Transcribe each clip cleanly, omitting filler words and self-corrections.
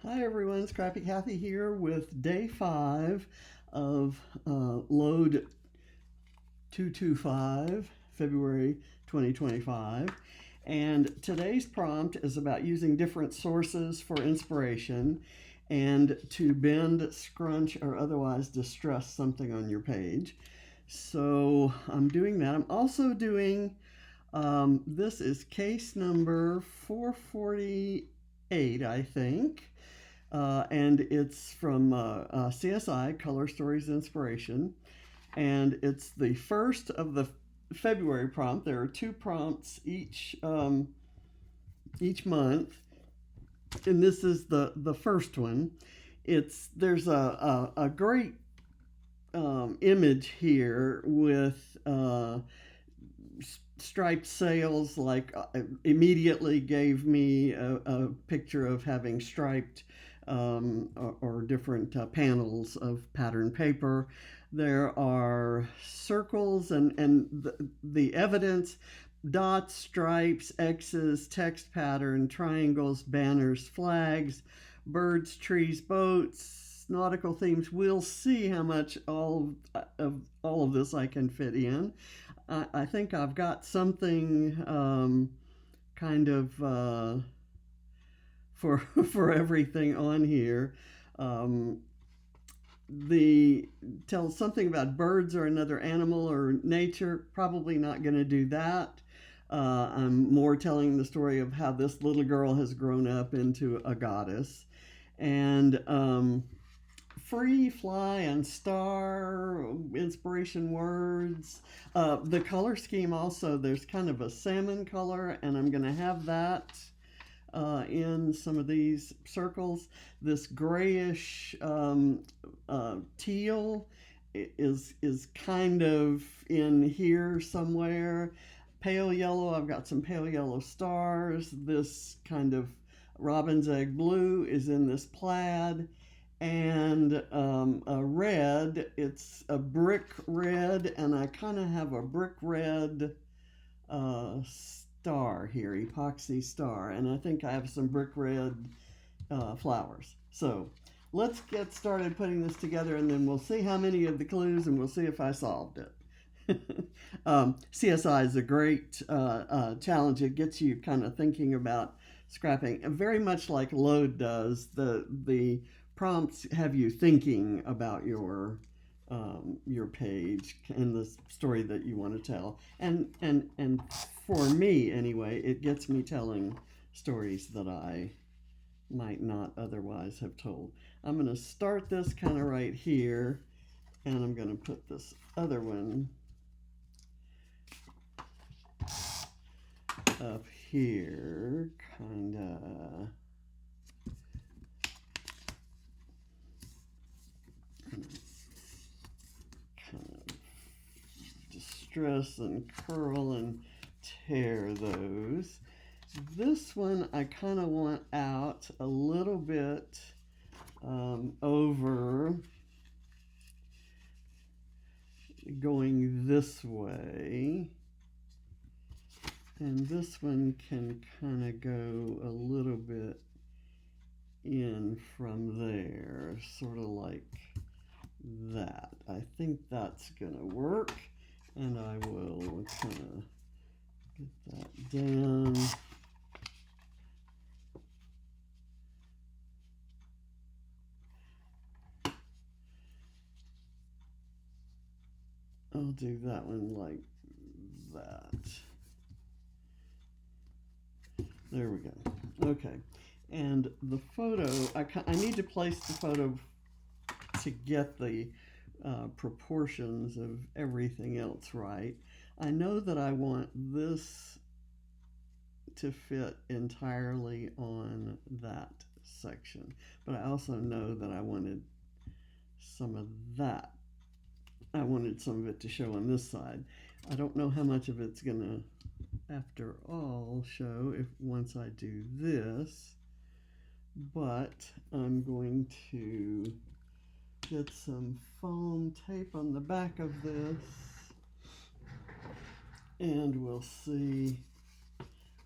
Hi everyone, Scrappy Kathy here with day 5 of Load 225, February 2025. And today's prompt is about using different sources for inspiration and to bend, scrunch, or otherwise distress something on your page. So I'm doing that. I'm also doing, this is case number 448, I think. And it's from CSI, Color Stories Inspiration. And it's the first of the February prompt. There are 2 prompts each month, and this is the first one. There's a great image here with striped sails. Like immediately gave me a picture of having striped or different panels of pattern paper. There are circles and the evidence: dots, stripes, X's, text pattern, triangles, banners, flags, birds, trees, boats, nautical themes. We'll see how much all of this I can fit in. I think I've got something kind of for for everything on here. Um, the Tells something about birds or another animal or nature. Probably not going to do that. I'm more telling the story of how this little girl has grown up into a goddess. And free, fly, and star, inspiration words. The color scheme also, there's kind of a salmon color, and I'm going to have that in some of these circles. This grayish teal is kind of in here somewhere. Pale yellow, I've got some pale yellow stars. This kind of robin's egg blue is in this plaid. And a red, it's a brick red, and I kind of have a brick red star here, epoxy star, and I think I have some brick red flowers. So let's get started putting this together, and then we'll see how many of the clues, and we'll see if I solved it. CSI is a great challenge. It gets you kind of thinking about scrapping, very much like LOAD does. The prompts have you thinking about your page and the story that you want to tell. And for me anyway, it gets me telling stories that I might not otherwise have told. I'm going to start this kind of right here, and I'm going to put this other one up here, kind of. Distress and curl and tear those. This one I kind of want out a little bit over, going this way. And this one can kind of go a little bit in from there, sort of like that. I think that's gonna work, and I will kind of get that down. I'll do that one like that. There we go. Okay, and the photo, I need to place the photo to get the proportions of everything else right. I know that I want this to fit entirely on that section, but I also know that I wanted some of that. I wanted some of it to show on this side. I don't know how much of it's gonna, after all, show if once I do this, but I'm going to get some foam tape on the back of this, and we'll see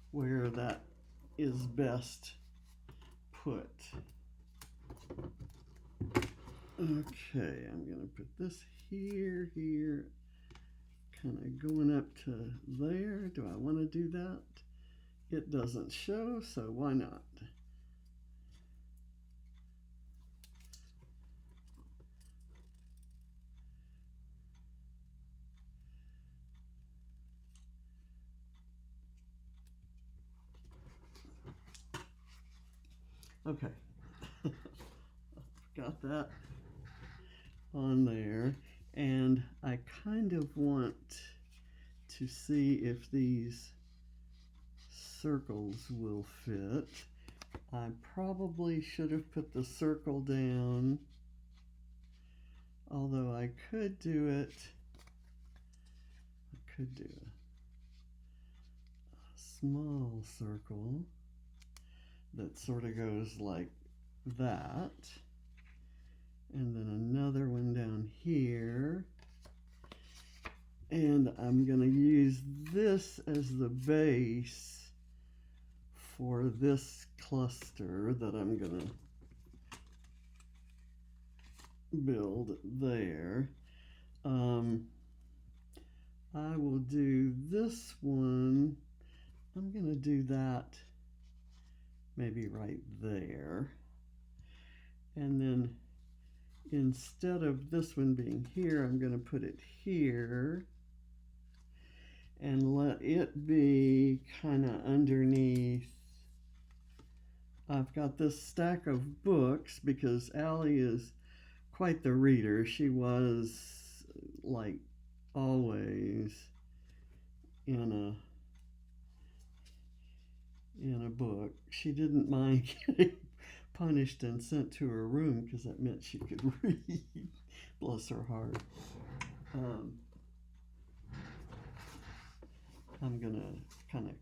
where that is best put. Okay, I'm going to put this here, here, kind of going up to there. Do I want to do that? It doesn't show, so why not? Okay, got that on there, and I kind of want to see if these circles will fit. I probably should have put the circle down, although I could do it. I could do a small circle that sort of goes like that, and then another one down here, and I'm going to use this as the base for this cluster that I'm going to build there. I will do this one. I'm going to do that maybe right there. And then instead of this one being here, I'm going to put it here and let it be kind of underneath. I've got this stack of books because Allie is quite the reader. She was, like, always in a book. She didn't mind getting punished and sent to her room because that meant she could read. Bless her heart. I'm gonna kind of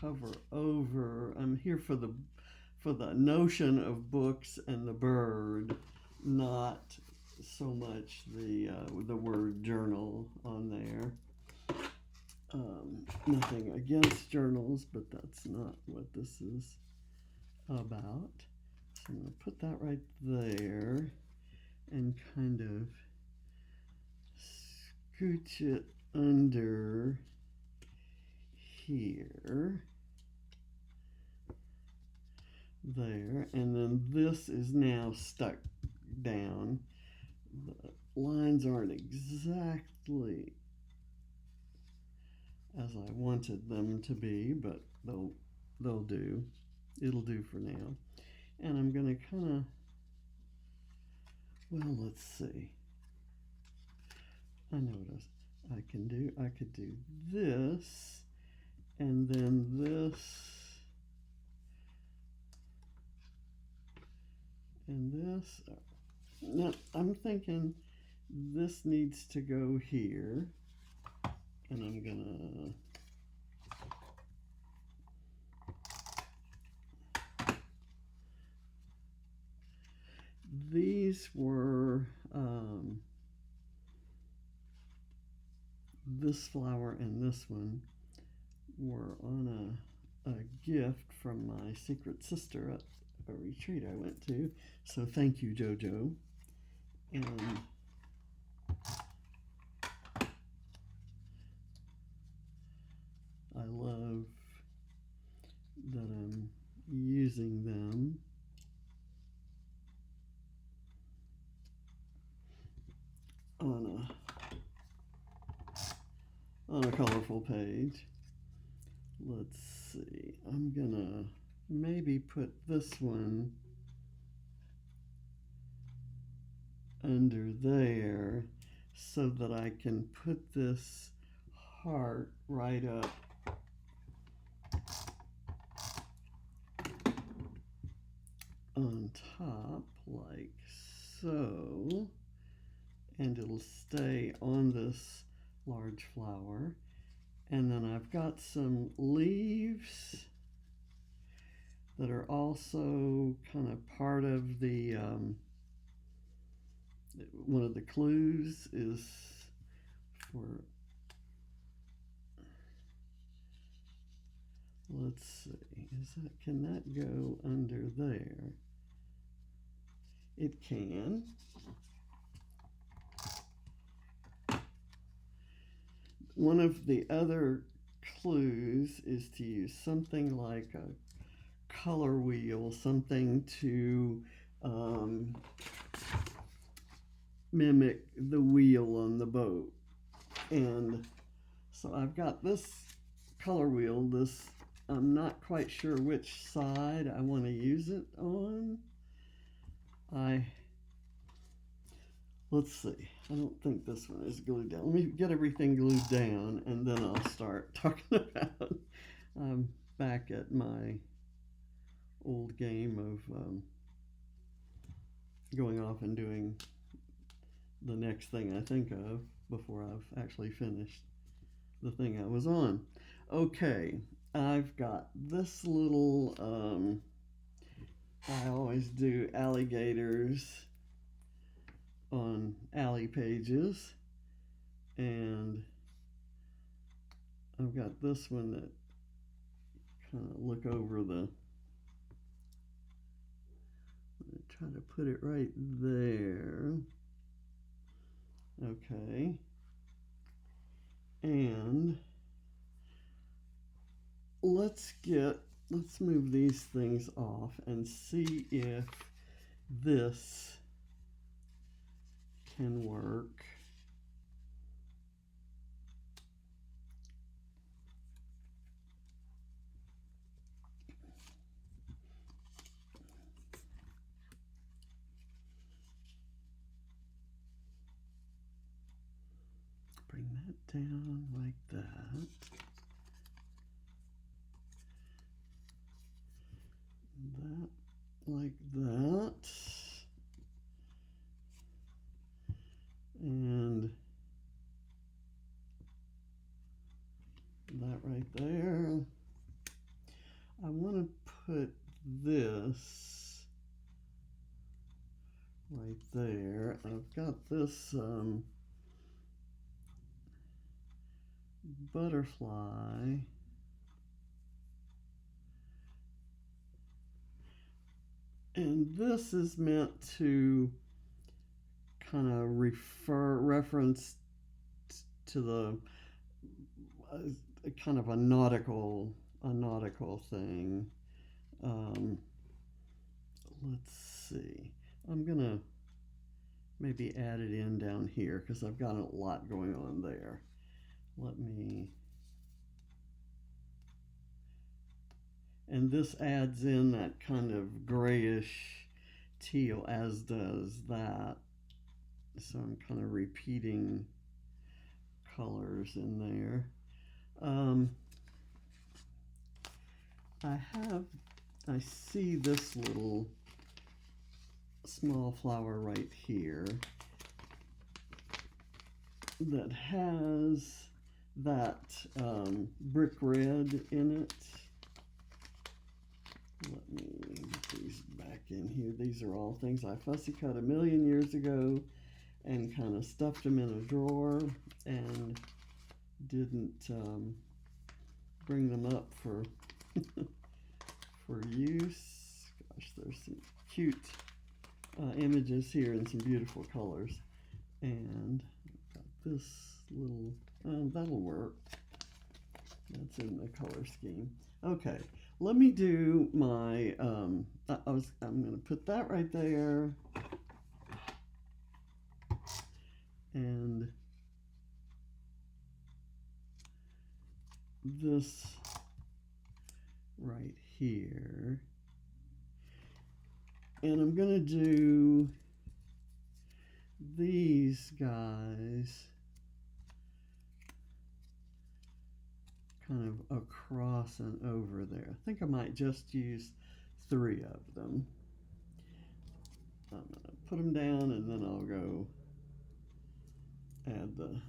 cover over. I'm here for the notion of books and the bird, not so much the word journal on there. Nothing against journals, but that's not what this is about. So I'm going to put that right there and kind of scooch it under here, there, and then this is now stuck down. The lines aren't exactly as I wanted them to be, but they'll do. It'll do for now. And I'm going to kind of, well, let's see. I know what I can do. I could do this, and then this, and this. No, I'm thinking this needs to go here, and I'm gonna these were this flower and this one were on a gift from my secret sister at a retreat I went to. So thank you, JoJo. And I love that I'm using them on a colorful page. Let's see, I'm gonna maybe put this one under there so that I can put this heart right up on top like so, and it'll stay on this large flower. And then I've got some leaves that are also kind of part of the one of the clues is for, let's see, can that go under there? It can. one of the other clues is to use something like a color wheel, something to mimic the wheel on the boat. And so I've got this color wheel, I'm not quite sure which side I want to use it on. Let's see, I don't think this one is glued down. Let me get everything glued down and then I'll start talking about back at my old game of going off and doing the next thing I think of before I've actually finished the thing I was on. Okay, I've got this little, I always do alligators on Allie pages, and I've got this one that kind of look over the, try to put it right there. Okay, and let's move these things off and see if this can work. Bring that down like that. That like that. And that right there. I want to put this right there. I've got this butterfly. And this is meant to kind of reference to the kind of a nautical thing. Let's see. I'm gonna maybe add it in down here because I've got a lot going on there. And this adds in that kind of grayish teal, as does that. So I'm kind of repeating colors in there. I see this little small flower right here that has that brick red in it. Let me get these back in here. These are all things I fussy cut a million years ago and kind of stuffed them in a drawer and didn't bring them up for for use. Gosh, there's some cute images here and some beautiful colors. And I've got this little, that'll work. That's in the color scheme. Okay, let me do my, I'm going to put that right there. And this right here. And I'm going to do these guys kind of across and over there. I think I might just use 3 of them. I'm going to put them down and then I'll go add the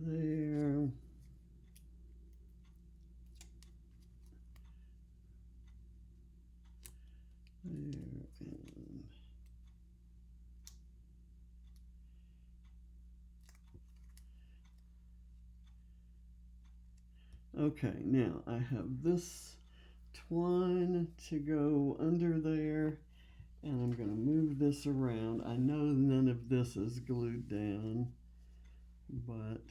there. There and okay, now I have this twine to go under there, And I'm going to move this around. I know none of this is glued down, but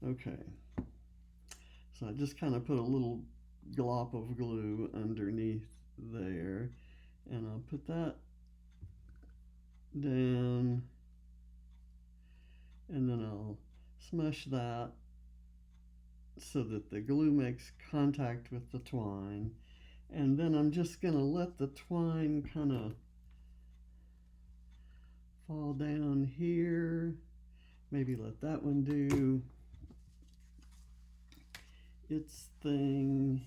okay. So I just kind of put a little glop of glue underneath there, and I'll put that down, and then I'll smush that so that the glue makes contact with the twine, and then I'm just going to let the twine kind of fall down here. Maybe let that one do its thing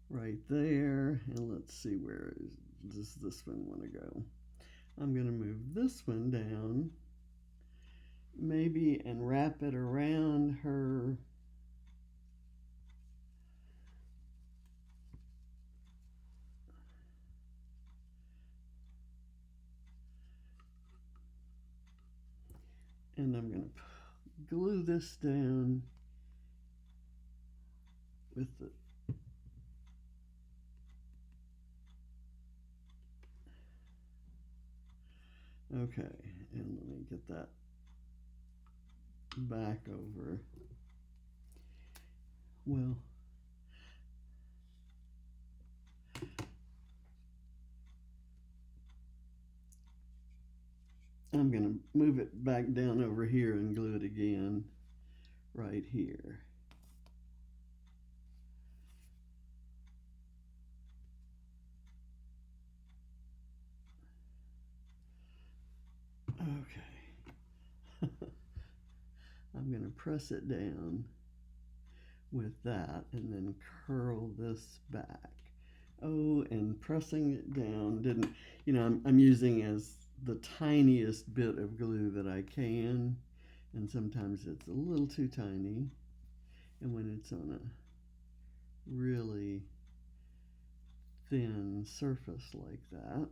right there, and let's see, where does this one want to go? I'm going to move this one down maybe and wrap it around her and I'm going to glue this down with the okay, and let me get that back over. Well, I'm going to move it back down over here and glue it again right here. Okay. I'm going to press it down with that and then curl this back. Oh, and pressing it down didn't, I'm using as the tiniest bit of glue that I can, and sometimes it's a little too tiny, and when it's on a really thin surface like that,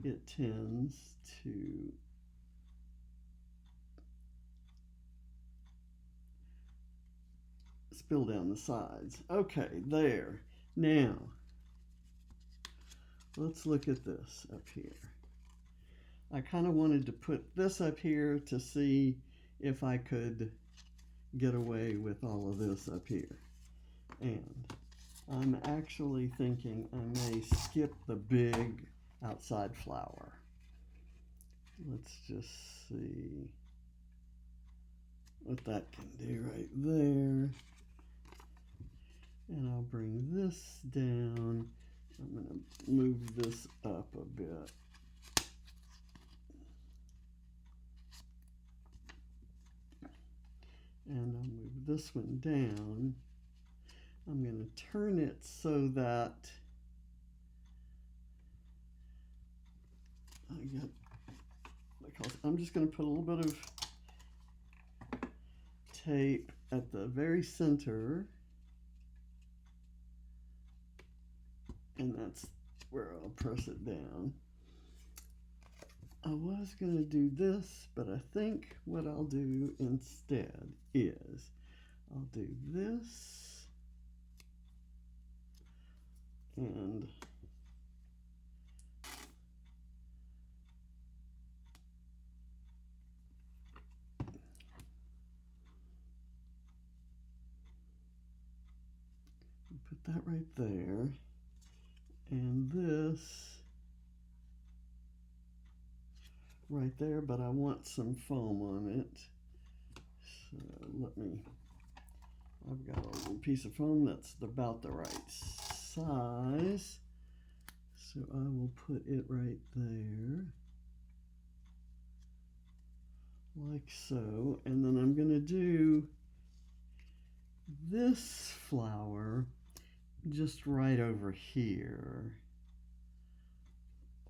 it tends to spill down the sides. Okay, there. Now, let's look at this up here. I kind of wanted to put this up here to see if I could get away with all of this up here. And I'm actually thinking I may skip the big outside flower. Let's just see what that can do right there. And I'll bring this down. I'm going to move this up a bit. And I'll move this one down. I'm going to turn it so that I get, because I'm just going to put a little bit of tape at the very center, and that's where I'll press it down. I was going to do this, but I think what I'll do instead is I'll do this and put that right there, and this right there, but I want some foam on it. So I've got a little piece of foam that's about the right size. So I will put it right there, like so. And then I'm going to do this flower just right over here.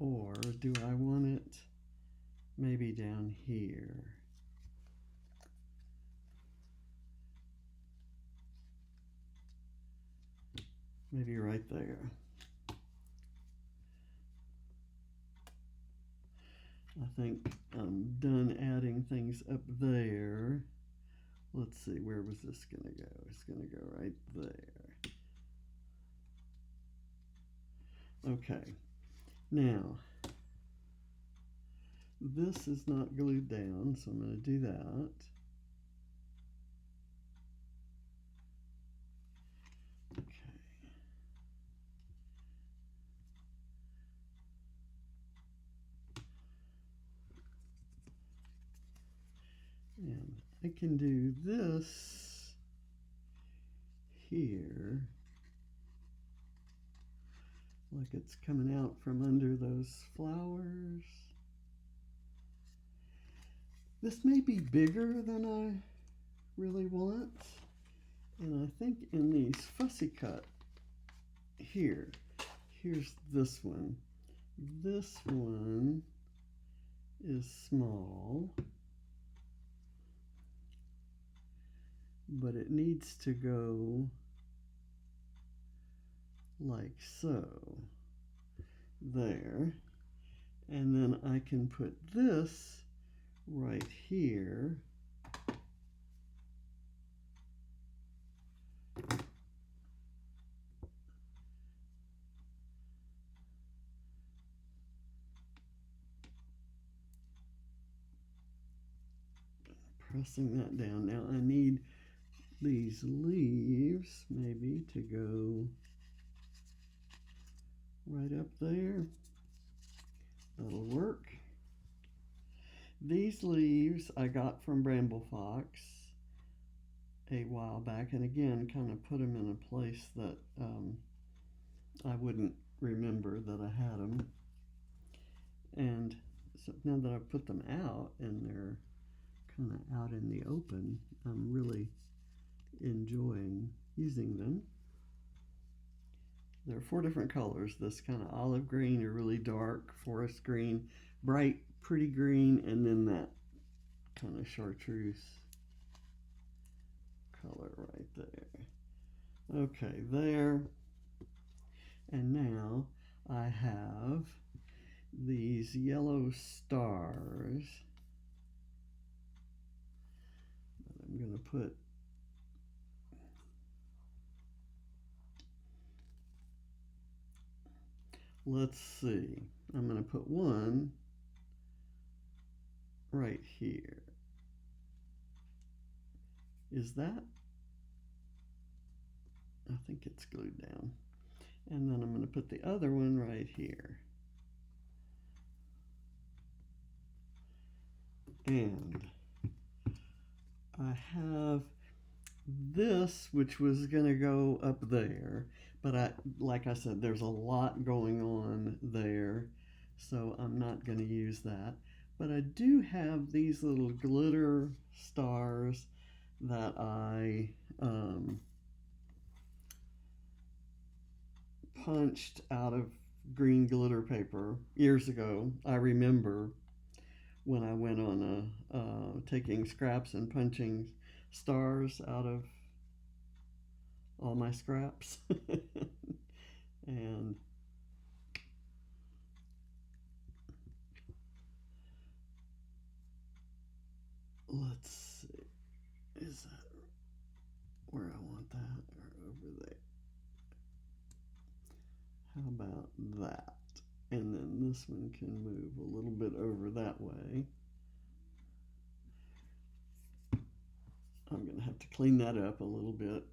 Or do I want it maybe down here? Maybe right there. I think I'm done adding things up there. Let's see, where was this going to go? It's going to go right there. Okay, now this is not glued down, so I'm going to do that. Okay. And I can do this here, like it's coming out from under those flowers. This may be bigger than I really want, and I think in these fussy cut here's this one. This one is small, but it needs to go like so, there, and then I can put this right here. Pressing that down. Now I need these leaves maybe to go right up there. That'll work. These leaves I got from Bramble Fox a while back, and again kind of put them in a place that I wouldn't remember that I had them. And so now that I've put them out and they're kind of out in the open, I'm really enjoying using them. There are 4 different colors: this kind of olive green, a really dark forest green, bright pretty green, and then that kind of chartreuse color right there. Okay, there. And now I have these yellow stars that I'm going to put let's see, I'm going to put one right here. Is that? I think it's glued down. And then I'm going to put the other one right here. And I have this, which was going to go up there, but like I said, there's a lot going on there, so I'm not going to use that. But I do have these little glitter stars that I punched out of green glitter paper years ago. I remember when I went on taking scraps and punching stars out of all my scraps. And let's see, is that where I want that, or over there? How about that? And then this one can move a little bit over that way. I'm going to have to clean that up a little bit.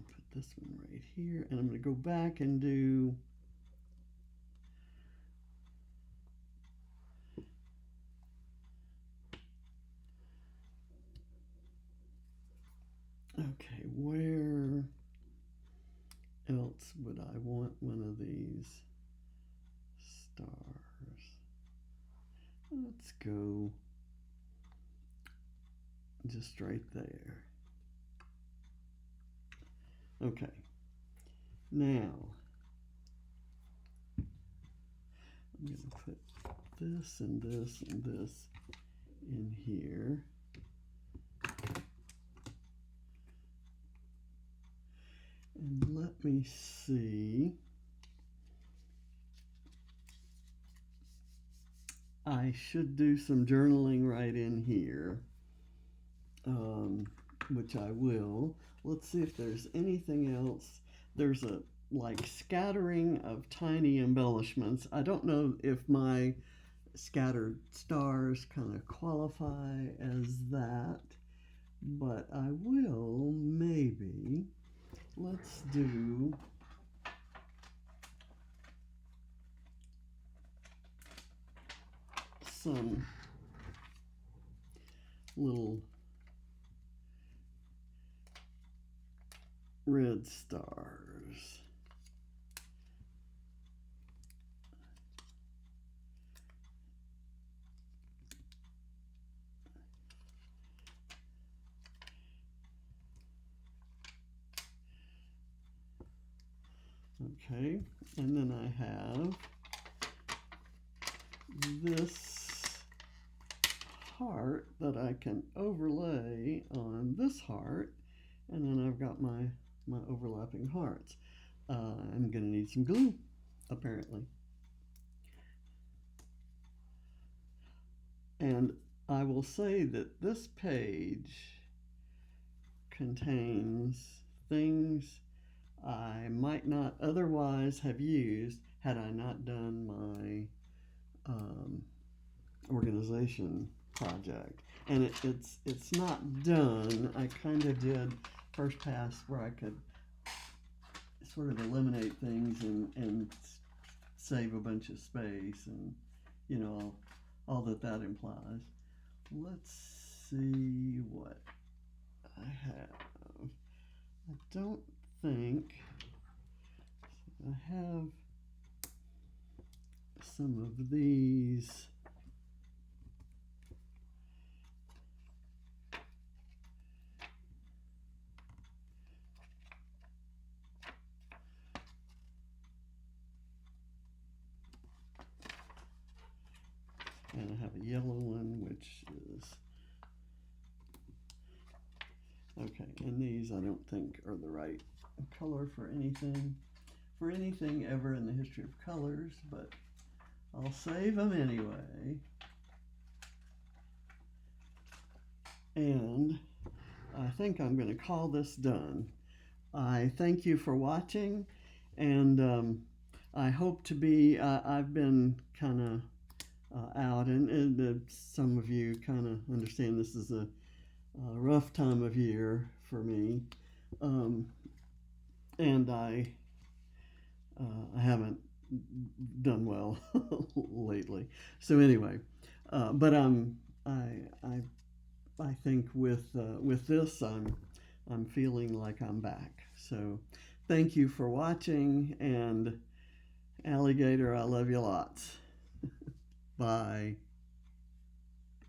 Put this one right here, and I'm going to go back and do okay, where else would I want one of these stars? Let's go just right there. Okay, now I'm going to put this and this and this in here. And let me see. I should do some journaling right in here, which I will. Let's see if there's anything else. There's a like scattering of tiny embellishments. I don't know if my scattered stars kind of qualify as that, but I will maybe. Let's do some little red stars. Okay, and then I have this heart that I can overlay on this heart, and then I've got my overlapping hearts. I'm going to need some glue, apparently. And I will say that this page contains things I might not otherwise have used had I not done my organization project. And it's not done. I kind of did first pass where I could sort of eliminate things and save a bunch of space, and you know, all that implies. Let's see what I have. I don't think I have some of these. And I have a yellow one, which is okay. And these I don't think are the right color for anything ever in the history of colors, but I'll save them anyway. And I think I'm going to call this done. I thank you for watching, and I hope to be, I've been kind of out, and some of you kind of understand this is a rough time of year for me, and I haven't done well lately. So anyway, but I think with this I'm feeling like I'm back. So thank you for watching, and alligator, I love you lots. Bye.